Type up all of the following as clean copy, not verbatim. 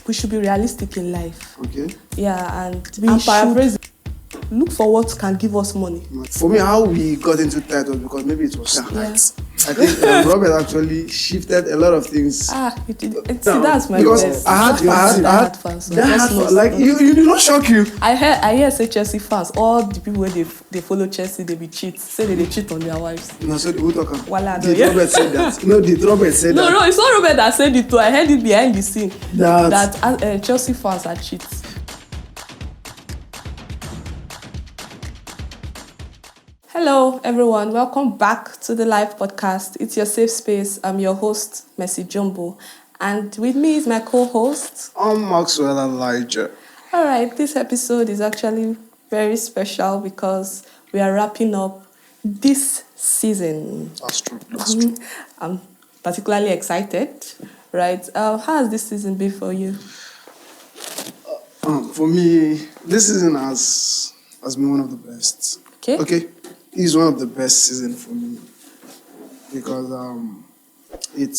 we should be realistic in life. Okay. Yeah, and we should look for what can give us money. For me, how we got into that was because maybe it was night. I think Robert actually shifted a lot of things. You did. See, that's my because best. I had fans. like you did not shock you. I hear say Chelsea fans, all the people where they follow Chelsea, they be cheat. Say they cheat on their wives. No, so who talk? Did Robert said that? No, did Robert say that? No, it's not Robert that said it too. I heard it behind the scene that Chelsea fans are cheats. Hello, everyone. Welcome back to the live podcast. It's your safe space. I'm your host, Mercy Jumbo. And with me is my co-host. I'm Maxwell Elijah. All right. This episode is actually very special because we are wrapping up this season. That's true. I'm particularly excited, right? How has this season been for you? For me, this season has been one of the best. Okay. It's one of the best seasons for me because it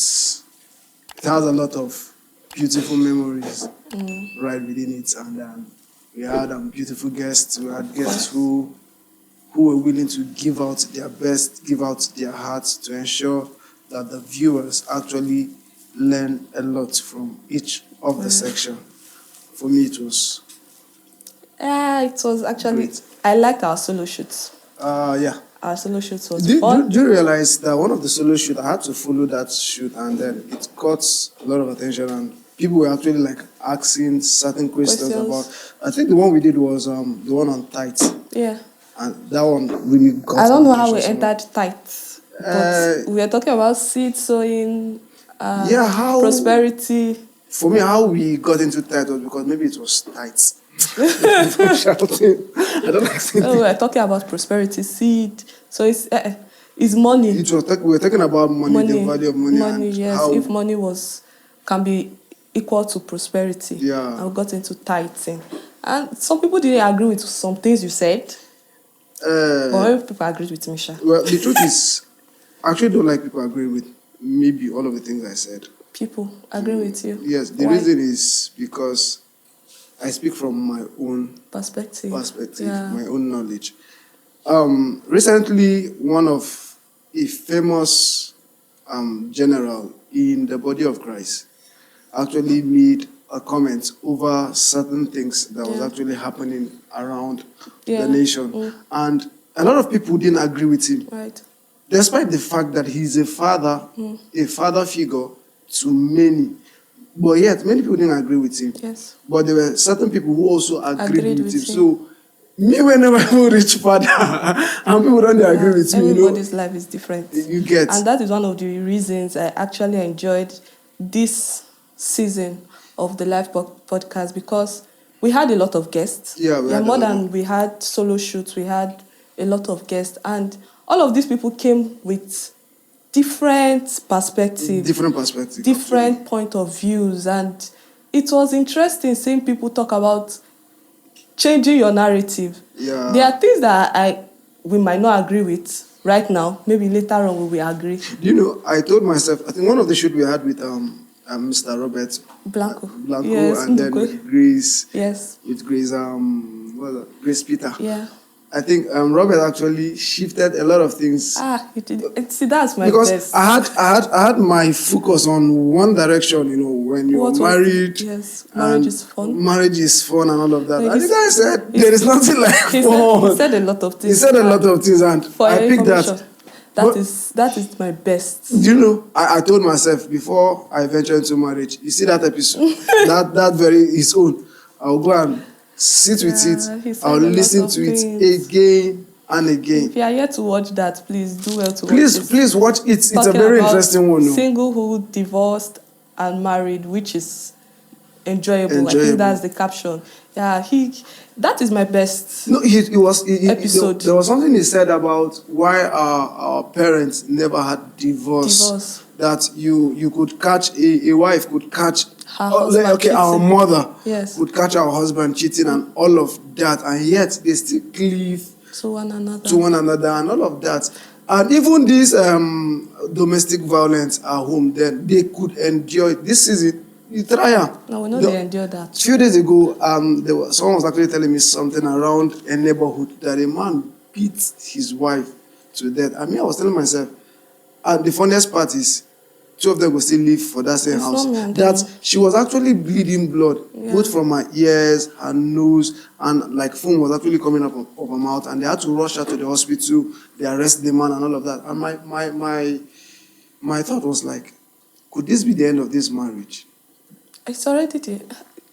has a lot of beautiful memories right within it, and we had beautiful guests. We had guests who were willing to give out their best, give out their hearts to ensure that the viewers actually learn a lot from each of the section. For me, it was. It was actually great. I liked our solo shoots. Yeah. Our solo shoots was fun. Do you realize that one of the solo shoots, I had to follow that shoot, and then it caught a lot of attention, and people were actually like asking certain questions about. I think the one we did was the one on tights. Yeah. And that one really got. I don't know how we entered tights, but we were talking about seed sowing. How prosperity. For me, how we got into tight was because maybe it was tights. Shouting. I don't like saying. We were talking about prosperity, seed. So it's money. We were talking about money, the value of money. Money, and yes. If money can be equal to prosperity. Yeah. And we got into tithing. And some people didn't agree with some things you said. But people agreed with me, Sha. Well, the truth is, I actually don't like people agreeing with maybe all of the things I said. People agree with you? Yes. The reason is because I speak from my own perspective, my own knowledge. Recently, one of a famous general in the body of Christ actually made a comment over certain things that was actually happening around the nation. And a lot of people didn't agree with him. Right. Despite the fact that he's a father figure to many. But yet, many people didn't agree with him. Yes. But there were certain people who also agreed with him. So, me, whenever I reach father, and people don't agree with me, everybody's life is different. You get. And that is one of the reasons I actually enjoyed this season of the live podcast, because we had a lot of guests. More than we had solo shoots, we had a lot of guests. And all of these people came with different perspectives, different point of views, and it was interesting seeing people talk about changing your narrative. Yeah. There are things that we might not agree with right now. Maybe later on we will agree. I told myself, I think one of the shoots we had with Mr. Robert Blanco, yes, and then with Grace. Yes. With Grace, Grace Peter. Yeah. I think Robert actually shifted a lot of things. You did. See, that's my because best. I had my focus on one direction. When you're married. Yes, marriage is fun. Marriage is fun and all of that. And the guy said there is nothing like fun. He said a lot of things. He said a lot of things, and I picked that. That is my best. I told myself before I venture into marriage. You see that episode, that very his own. I'll go and sit with it. I'll listen to it again and again. If you are here to watch that, please do well to watch it. Please watch it. It's a very interesting one. Singlehood, divorced, and married, which is enjoyable. I think that's the caption. Yeah, that is my best. No, episode. There was something he said about why our parents never had divorce. That you could catch a wife could catch her husband cheating. Our mother would catch our husband cheating and all of that, and yet they still cleave to one another and all of that. And even this domestic violence at home, then they could endure it. This season, You try. No, we know they endure that. A few days ago, someone was actually telling me something around a neighborhood that a man beat his wife to death. I mean, I was telling myself, and the funniest part is, two of them will still live for that same house. That she was actually bleeding blood, both from her ears, her nose, and like foam was actually coming up of her mouth. And they had to rush her to the hospital. They arrest the man and all of that. And my thought was like, could this be the end of this marriage? It's already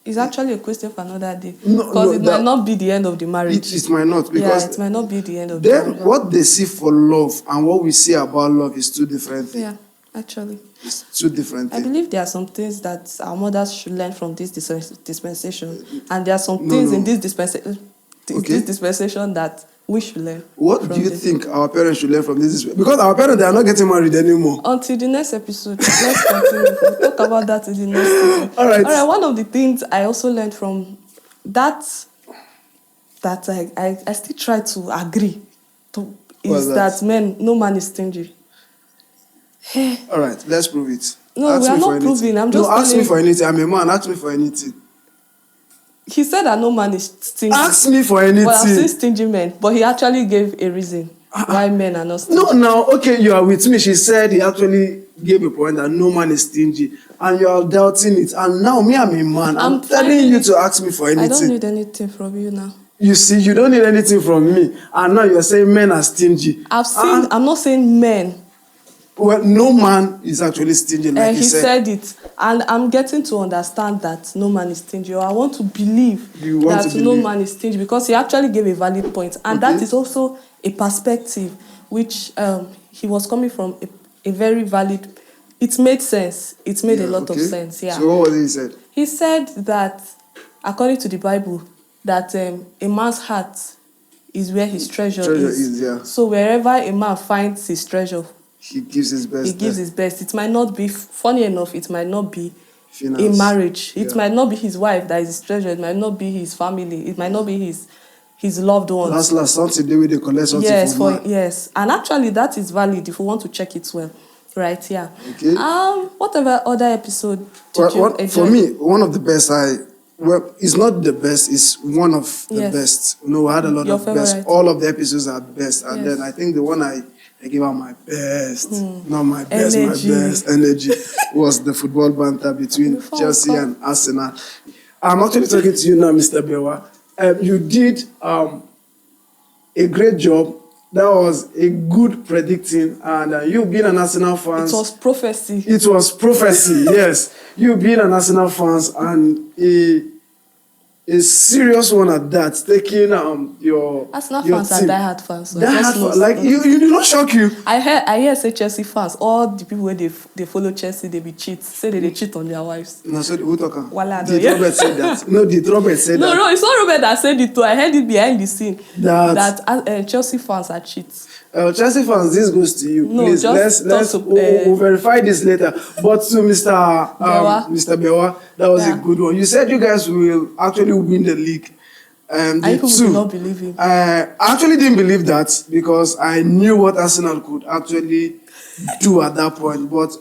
it's actually a question for another day. Because it might not be the end of the marriage. It might not. Because it might not be the end of the marriage. Then what they see for love and what we see about love is two different things. Yeah, actually. It's two different things. I believe there are some things that our mothers should learn from this dispensation. And there are some things in this dispensation that we should learn. What do you think our parents should learn from this? Because our parents, they are not getting married anymore. Until the next episode. Let's continue. We'll talk about that in the next episode. All right. One of the things I also learned from that I still try to agree to is that no man is stingy. All right, let's prove it. No, we are not proving. I'm just ask me for anything. I'm a man. Ask me for anything. He said that no man is stingy. Ask me for anything. Well, I've seen stingy men, but he actually gave a reason why men are not stingy. No, okay, you are with me. She said he actually gave a point that no man is stingy, and you are doubting it. And now me, I'm a man. I'm telling you to ask me for anything. I don't need anything from you now. You see, you don't need anything from me, and now you're saying men are stingy. I'm not saying men. Well, no man is actually stingy, like he said. He said it, and I'm getting to understand that no man is stingy. Or I want to believe no man is stingy because he actually gave a valid point, and that is also a perspective which he was coming from a very valid. It made sense. It made a lot of sense. Yeah. So what was he said? He said that according to the Bible, that a man's heart is where his treasure is. So wherever a man finds his treasure, he gives his best. He gives his best. It might not be, funny enough, it might not be in marriage. It might not be his wife that is his treasure. It might not be his family. It might not be his loved ones. Last something they will collect something Yes. And actually, that is valid if we want to check it well. Right, yeah. Okay. Whatever other episode did you enjoy? For me, one of the best it's not the best, it's one of the best. I had a lot of best. All of the episodes are best. And then I think the one I gave out my best, not my best, my best energy was the football banter between Chelsea and Arsenal. I'm actually talking to you now, Mr. Bewa. You did a great job. That was a good predicting, and you being an Arsenal fan. It was prophecy. It was prophecy, yes. You being an Arsenal fan and a serious one at that, taking your Arsenal your fans team. are diehard fans. So you did not shock you. I hear say Chelsea fans, all the people where they follow Chelsea, they be cheat. Say they cheat on their wives. No, so who talk? Did Robert say that? No, did Robert say that? No, it's not Robert that said it too. I heard it behind the scene that Chelsea fans are cheats. Chelsea fans, this goes to you. No, please, we'll verify this later. But to Mr. Bewa, that was a good one. You said you guys will actually win the league. I people do not believe him. I actually didn't believe that because I knew what Arsenal could actually do at that point. But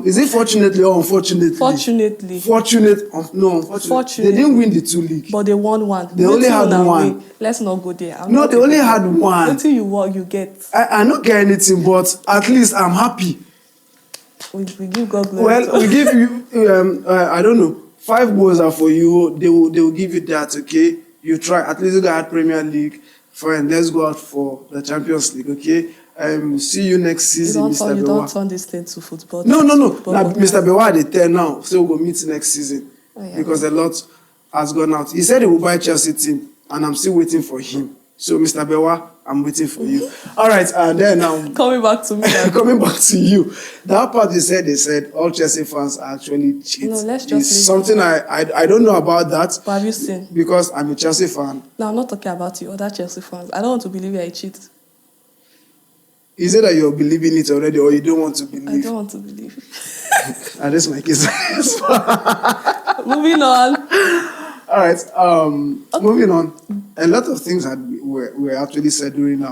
is it fortunately or unfortunately? Fortunately. Unfortunately. They didn't win the two leagues. But they won one. They only had one. Let's not go there. They only had one. Until you get. I don't get anything, but at least I'm happy. We give God glory. Well, we give you, I don't know, 5 goals are for you. They will give you that, okay? You try. At least you got Premier League. Fine, let's go out for the Champions League, okay? See you next season, Mr. Bewa. You don't turn this thing to football. No. Now, Mr. Bewa, they tell now, so we'll meet next season. Because a lot has gone out. He said he will buy Chelsea team, and I'm still waiting for him. So, Mr. Bewa, I'm waiting for you. All right, and then coming back to me. Coming back to you. That part they said all Chelsea fans are actually cheat. No, let's just it's something I don't know about that. But have you seen? Because I'm a Chelsea fan. No, I'm not talking about you, other Chelsea fans. I don't want to believe you're a cheat. Is it that you're believing it already or you don't want to believe? I don't want to believe. And that's my case. Moving on. All right. Moving on. A lot of things were actually said during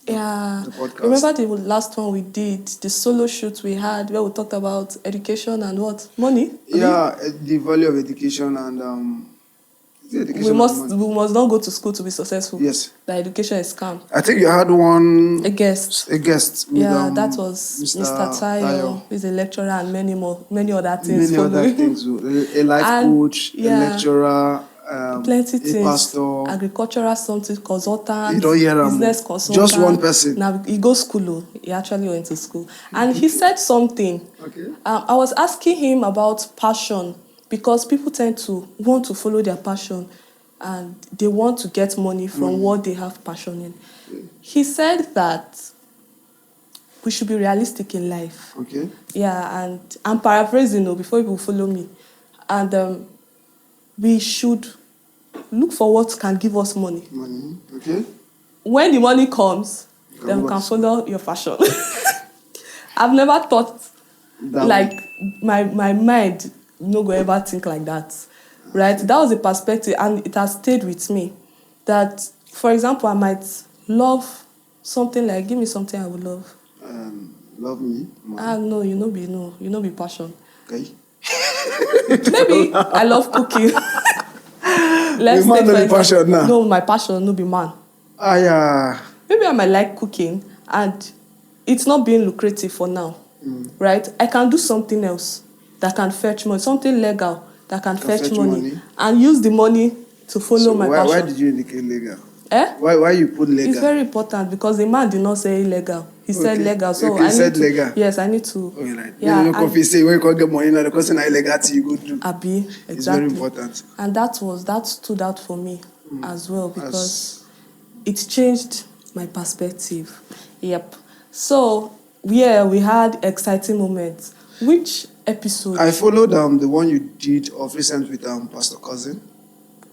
Yeah. the podcast. Remember the last one we did, the solo shoot we had where we talked about education and what? Money? Yeah, the value of education and we must not go to school to be successful. Yes. That education is scam. I think you had a guest. With, that was Mr. Tayo. He's a lecturer and many other things. A life coach, a lecturer, plenty a things. Pastor, agricultural something consultant, you don't hear business consultant. Just one person. Now he goes school. He actually went to school, and he said something. Okay. I was asking him about passion. Because people tend to want to follow their passion and they want to get money from what they have passion in. He said that we should be realistic in life. Okay. Yeah, and I'm paraphrasing before people follow me. And we should look for what can give us money. Money, okay. When the money comes, then we can follow your passion. I've never thought my mind no go ever think like that, right? That was a perspective, and it has stayed with me. That, for example, I might love something like, give me something I would love. Love me? No, you know be passion. Okay. Maybe I love cooking. Let's take no passion now. No, my passion no be man. Yeah. Maybe I might like cooking, and it's not being lucrative for now, right? I can do something else that can fetch money, something legal that can fetch money, and use the money to follow my passion. Why did you indicate legal? Why you put legal? It's very important because the man did not say illegal. He said legal. So I said legal. Yes, I need to. Okay, right. Yeah. If you say when you can't get money now, the person is illegal you go through. Exactly. It's very important. And that stood out for me as well because it changed my perspective. Yep. So we had exciting moments. Which episode? I followed the one you did of recent with Pastor Cousin.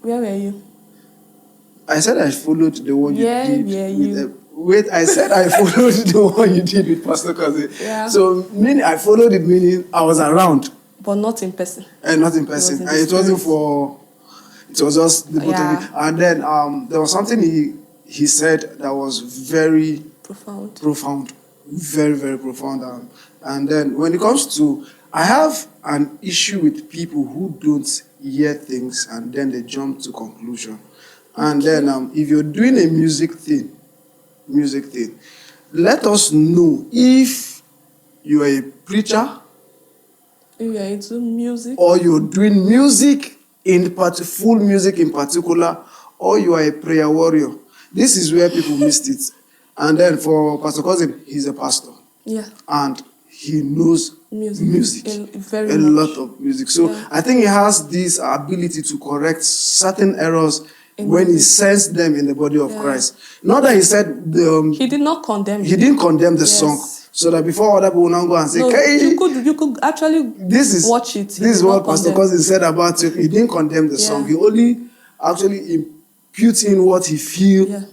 Where were you? I said I followed the one you did. Yeah, I said I followed the one you did with Pastor Cousin. Yeah. So meaning I followed it, meaning I was around. But not in person. And not in person. It wasn't for. It was just the both of you. And then there was something he said that was very profound. Very, very profound. And then when it comes to, I have an issue with people who don't hear things and then they jump to conclusion. And then if you're doing a music thing, let us know if you are a preacher, if you are into music, or you're doing music full music in particular, or you are a prayer warrior. This is where people missed it. And then for Pastor Cousin, he's a pastor. Yeah. And he knows music. Very a much. lot of music. So I think he has this ability to correct certain errors when he sends them in the body of Christ. Not that he said he did not condemn. He didn't condemn the song. So that before other people now go and say, you could actually watch it. This is what Pastor Cousin said about it. He didn't condemn the song. He only actually imputes in what he feels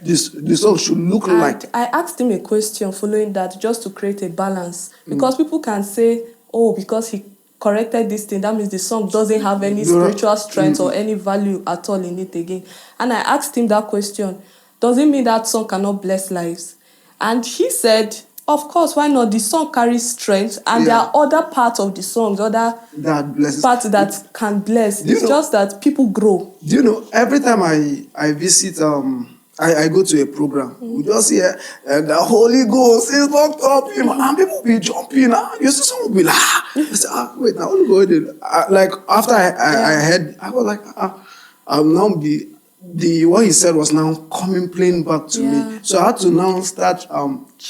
the song should look like. I asked him a question following that just to create a balance. Because people can say, because he corrected this thing, that means the song doesn't have any spiritual strength or any value at all in it again. And I asked him that question, does it mean that song cannot bless lives? And he said, of course, why not? The song carries strength, and there are other parts of the songs, other parts that can bless. It's just that people grow. Do you know, every time I visit, I go to a program, we just hear the Holy Ghost is locked up, and people be jumping. You see someone be like, I say, wait, now Holy Ghost. Like after I heard, I was like, I'm now what he said was now coming playing back to me. So I had to now start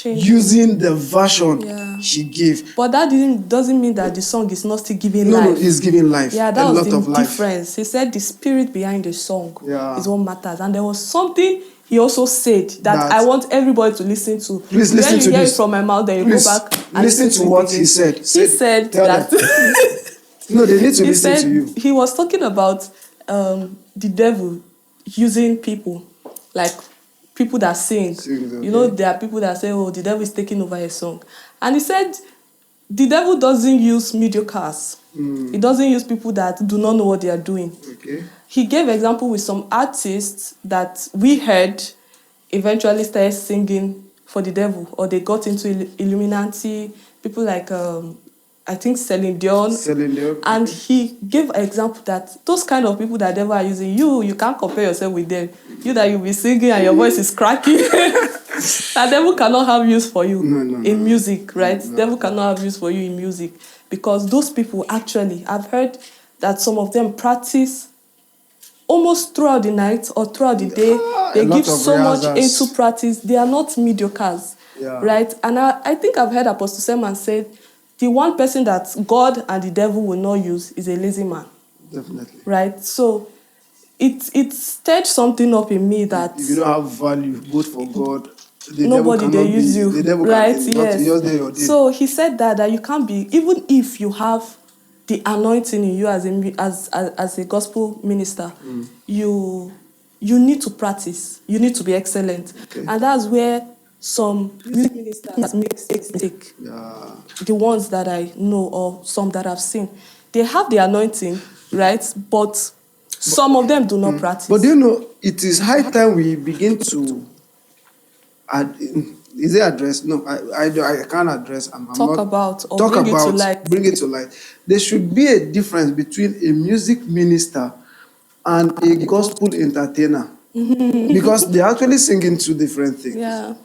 using the version he gave. But that doesn't mean that the song is not still giving life. No, it's giving life. Yeah, that was the difference. He said the spirit behind the song is what matters. And there was something he also said that I want everybody to listen to. Please listen to this. When you hear it from my mouth, then you go back and listen to what he said. He said that... No, they need to listen to you. He was talking about the devil using people, like people that sing. You know, there are people that say, the devil is taking over a song. And he said, the devil doesn't use mediocres. He doesn't use people that do not know what they are doing. Okay. He gave example with some artists that we heard eventually started singing for the devil, or they got into Illuminati. People like I think Celine Dion. And he gave an example that those kind of people that devil are using, you can't compare yourself with them. You that you'll be singing and your voice is cracking. That devil cannot have use for you in music, right? Devil cannot have use for you in music, because those people actually, I've heard that some of them practice almost throughout the night or throughout the day. They give so much into practice. They are not mediocres, right? And I think I've heard Apostle Selman say, the one person that God and the devil will not use is a lazy man. Definitely. Right? So it stirred something up in me that if you don't have value both for God, nobody they use you. Right? Yes. So he said that you can't be, even if you have the anointing in you as a gospel minister, you need to practice. You need to be excellent. Okay. And that's where some music ministers make mistake. The ones that I know or some that I've seen, they have the anointing, right? But some of them do not practice. But do you know, it is high time we begin to is it address? No, I can't address. Bring it to light. There should be a difference between a music minister and a gospel entertainer. Because they're actually singing two different things. Yeah.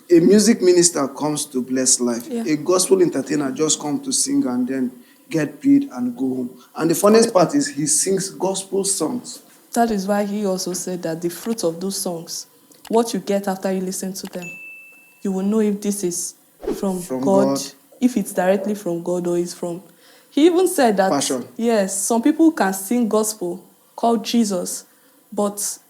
A music minister comes to bless life. Yeah. A gospel entertainer just comes to sing and then get paid and go home. And the funniest part is he sings gospel songs. That is why he also said that the fruit of those songs, what you get after you listen to them, you will know if this is from God, if it's directly from God or it's from... He even said that, passion. Yes, some people can sing gospel called Jesus, but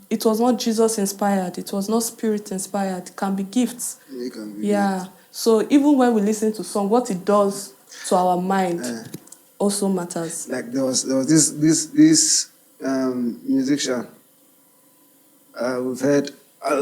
it was not Jesus inspired. It was not spirit inspired. It can be gifts. It can be gifts. So even when we listen to song, what it does to our mind also matters. Like there was this musician we've heard a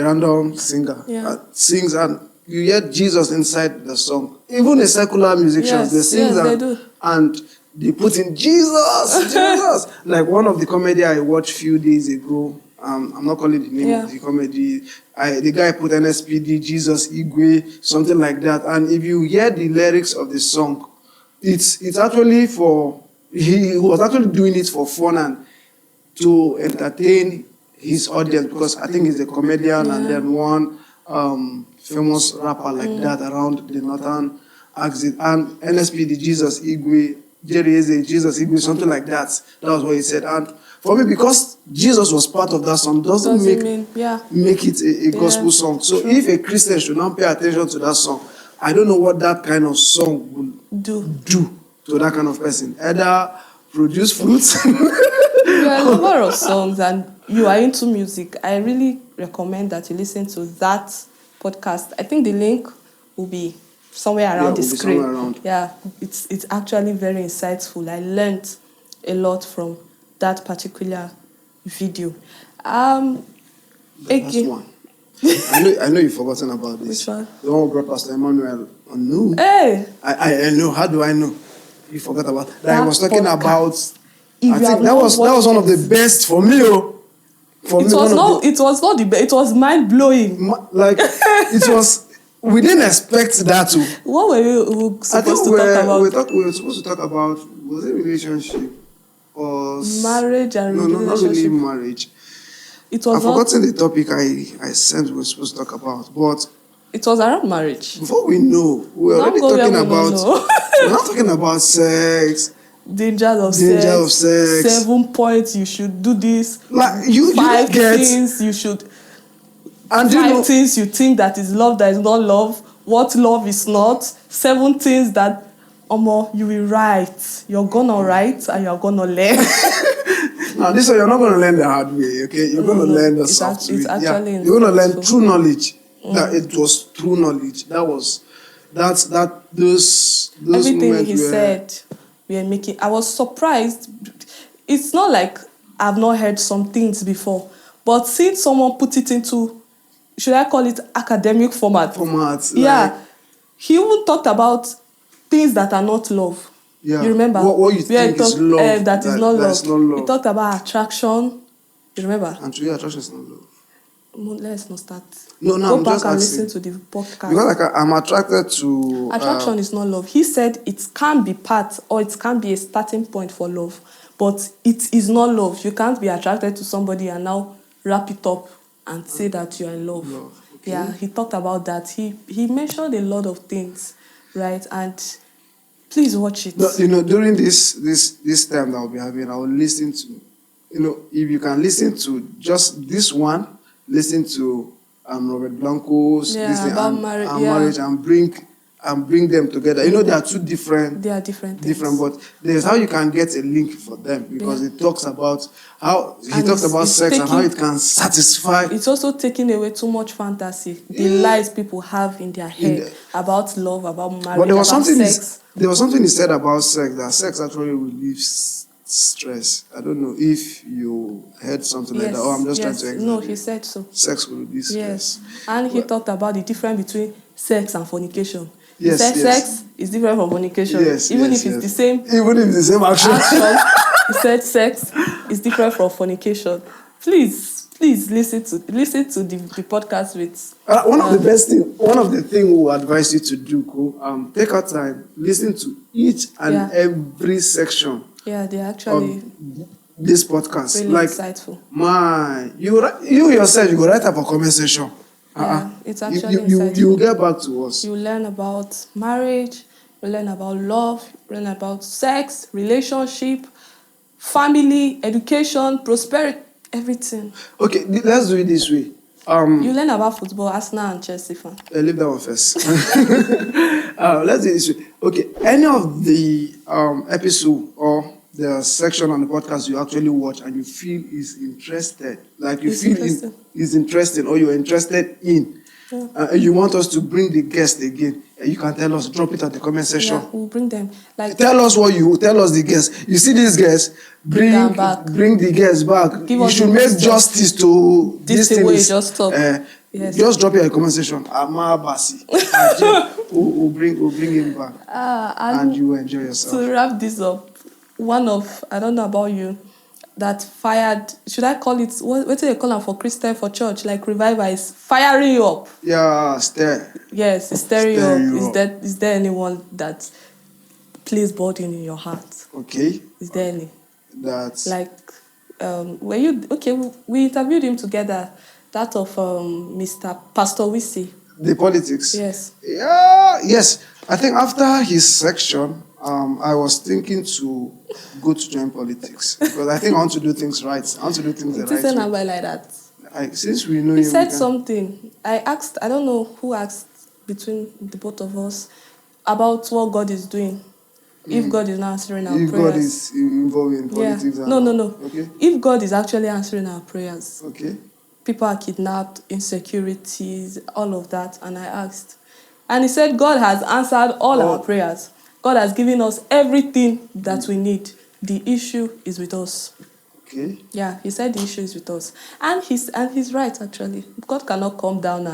random singer sings and you hear Jesus inside the song. Even a secular musician, they sing they do. And they put in Jesus. Like one of the comedy I watched a few days ago. I'm not calling the name of the comedy. The guy put NSPD, Jesus, Igwe, something like that. And if you hear the lyrics of the song, it's actually he was actually doing it for fun and to entertain his audience, because I think he's a comedian and then one famous rapper like that around the northern axis. And NSPD, Jesus, Igwe, Jerry Eze, Jesus, Igwe, something like that. That was what he said. And for me, because Jesus was part of that song, doesn't make it a gospel song. So if a Christian should not pay attention to that song, I don't know what that kind of song will do to that kind of person. Either produce fruits. There are a number of songs, and you are into music. I really recommend that you listen to that podcast. I think the link will be somewhere around the screen. Yeah, it's actually very insightful. I learned a lot from that particular video. That's one. I know you've forgotten about this. Which one? The one who brought Pastor Emmanuel on. No. Hey! I know. How do I know? You forgot about that. I was talking podcast. About. I think that was one of the best for me. It was not the best. It was mind blowing. Like it was. We didn't expect that to. What were you supposed to talk about? We were supposed to talk about, was it relationship or marriage and relationship? No, not really marriage. It was. I've forgotten the topic I said we were supposed to talk about, but it was around marriage. Before we know, we're already talking about. We're not talking about sex. Danger of sex. 7 points you should do this. Like 5 things you should. And 5 things you think that is love that is not love. What love is not. 7 things that you will write. You're gonna write and you're gonna learn. Now this one you're not gonna learn the hard way, okay? You're gonna learn the soft way. You're gonna learn true knowledge. That it was true knowledge. Those everything he said. We are making. I was surprised. It's not like I've not heard some things before, but seeing someone put it into, should I call it academic format? Yeah. He even talked about things that are not love. Yeah. You remember? What you think is love? That is not love. He talked about attraction. You remember? And to you, attraction is not love. Let's not start. No, Go I'm back just and asking. listen to the podcast. Because like I'm attracted to... Attraction is not love. He said it can be part or it can be a starting point for love. But it is not love. You can't be attracted to somebody and now wrap it up and say that you are in love. Okay. Yeah, he talked about that. He mentioned a lot of things, right? And please watch it. No, during this time that I'll be having, I will listen to, if you can listen to just this one, listen to Robert Blanco's marriage and bring them together. They are two different. They are different things. But there's how you can get a link for them because it talks about how sex and how it can satisfy. It's also taking away too much fantasy, the lies people have in their head about love, about marriage, but about sex. There was something he said about sex, that sex actually relieves stress. I don't know if you heard something like that. Oh, I'm just trying to explain. No, he said so. Sex will release stress. And he talked about the difference between sex and fornication. He said sex is different from fornication. Even if it's the same action. He said sex is different from fornication. Please listen to the podcast with one of the things we will advise you to do, take our time, listen to each and every section. Yeah, they actually this podcast. Really insightful. You yourself, you go write up a comment section. Yeah, it's actually insightful. You will get back to us. You learn about marriage, you learn about love, you learn about sex, relationship, family, education, prosperity, everything. Okay, let's do it this way. You learn about football, Arsenal and Chelsea fan. Leave that one first. Let's do it this way. Okay, any of the episode or the section on the podcast you actually watch and you feel is interested, like you feel is interesting or you're interested in, and you want us to bring the guest again, you can tell us, drop it at the comment section. Yeah, we'll bring them. Tell us the guests. You see these guests, bring the guests back. You should make justice to this thing where you just talk. Just drop it in the comment section. Amar Basi. We'll bring him back. And you will enjoy yourself. To wrap this up, one of, I don't know about you, that fired, should I call it, what do they call them for Christian, for church, like revival is firing you up. Yeah, stir. Yes, it's stirring you up. Is there anyone that plays burden in your heart? Okay. Is there any? That's... Like, we interviewed him together, that of Mr. Pastor Wisi. The politics? Yes. Yeah, yes. I think after his section, I was thinking to go to join politics because I think I want to do things right. I want to do things the right way. Number like that. Since we know he said something. I don't know who asked between the both of us about what God is doing. If God is not answering our prayers. If God is involved in politics. Yeah. No. Okay. If God is actually answering our prayers. Okay. People are kidnapped, insecurities, all of that. And I asked. And he said God has answered all our prayers. God has given us everything that we need. The issue is with us. Okay. Yeah, he said the issue is with us. And he's right, actually. God cannot come down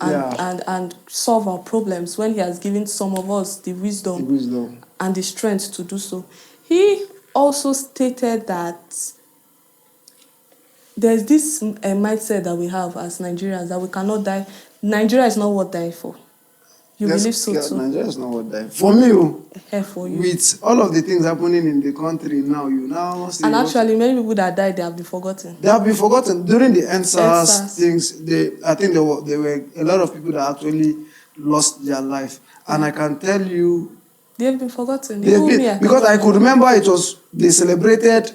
and solve our problems when he has given some of us the wisdom and the strength to do so. He also stated that there's this mindset that we have as Nigerians that we cannot die. Nigeria is not worth dying for. You believe so too? Nigeria is not worth dying for me. For you. With all of the things happening in the country now, you now see. And actually, many people that died, they have been forgotten. They have been forgotten during the NSAS things. I think there were a lot of people that actually lost their life, and I can tell you, they've been forgotten. Because I could remember they celebrated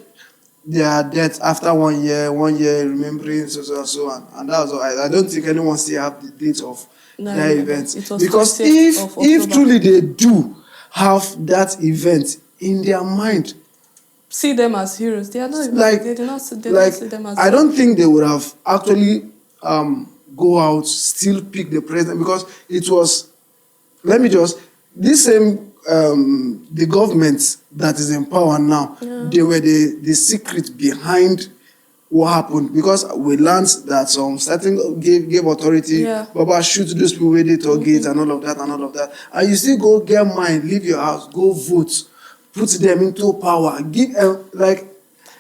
their death after 1 year, remembering so on, and that was all. I don't think anyone still have the date of their event. Because if truly they do have that event in their mind, see them as heroes. They are not. They do not see them as heroes. I don't think they would have actually go out, still pick the president, because it was. This same the government that is in power now. Yeah. They were the secret behind what happened, because we learned that some certain gave authority. Yeah. Baba shoot those people where they target and all of that, and you still go get mine, leave your house, go vote, put them into power, give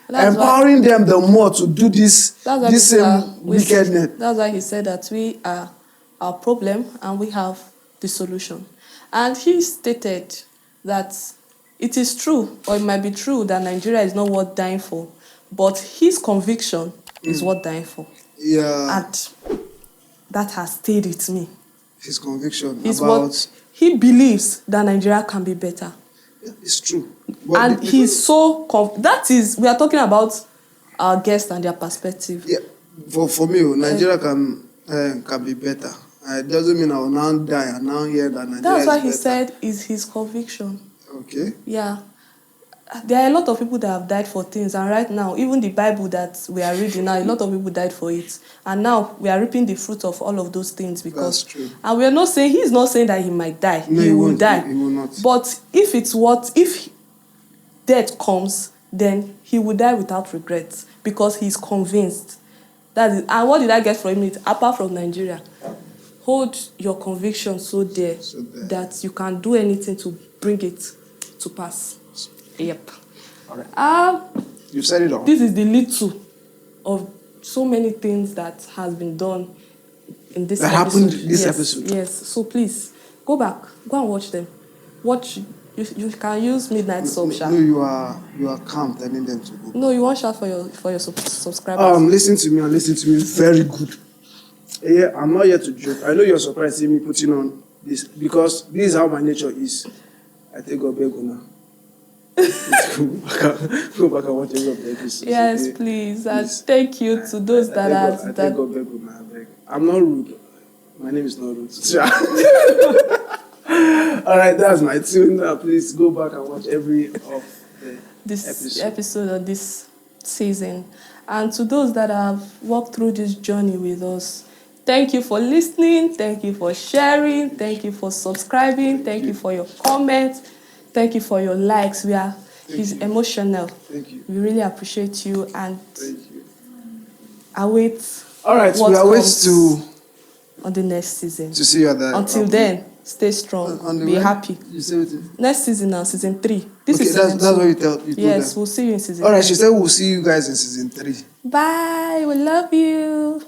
empowering them the more to do this same wickedness. That's why he said that we are our problem and we have the solution. And he stated that it is true, or it might be true, that Nigeria is not worth dying for, but his conviction is worth dying for. Yeah. And that has stayed with me. His conviction is what he believes that Nigeria can be better. Yeah, it's true. But and he's so that is, we are talking about our guests and their perspective. Yeah, for me, Nigeria can be better. It doesn't mean I will now die and now hear that Nigeria That's what he better. said is his conviction. Okay. Yeah. There are a lot of people that have died for things, and right now, even the Bible that we are reading now, a lot of people died for it. And now we are reaping the fruit of all of those things because. That's true. And we are not saying, he's not saying that he might die. No, he will die. He will not. But if death comes, then he will die without regrets because he's convinced. That is, and what did I get from it? Apart from Nigeria, hold your conviction so dear that you can do anything to bring it to pass. Yep. All right. You said it all. This is the little of so many things that has been done in this episode. Happened this episode. Yes. So please go back, go and watch them. Watch. You can use Midnight Sub. No, you are calm telling them to go. No, you won't shout for your subscribers. Listen to me. Very good. Yeah, I'm not here to joke. I know you're surprised seeing me putting on this because this is how my nature is. I take a beg now. Go back and watch every of the episodes. Yes, okay? Please. And thank you to those that are. I take a beg. I'm not rude. My name is not rude. All right, that's my tune. Now, please go back and watch every of this episode of this season. And to those that have walked through this journey with us, thank you for listening. Thank you for sharing. Thank you for subscribing. Thank you for your comments. Thank you for your likes. He's emotional. Thank you. We really appreciate you and thank you. Await. All right, we await on the next season. To see you at that. Until then, stay strong. Be happy. You say it. Next season now, season 3. This is that's what you told them. Yes, we'll see you in season 3. All right, she said we'll see you guys in season 3. Bye. We love you.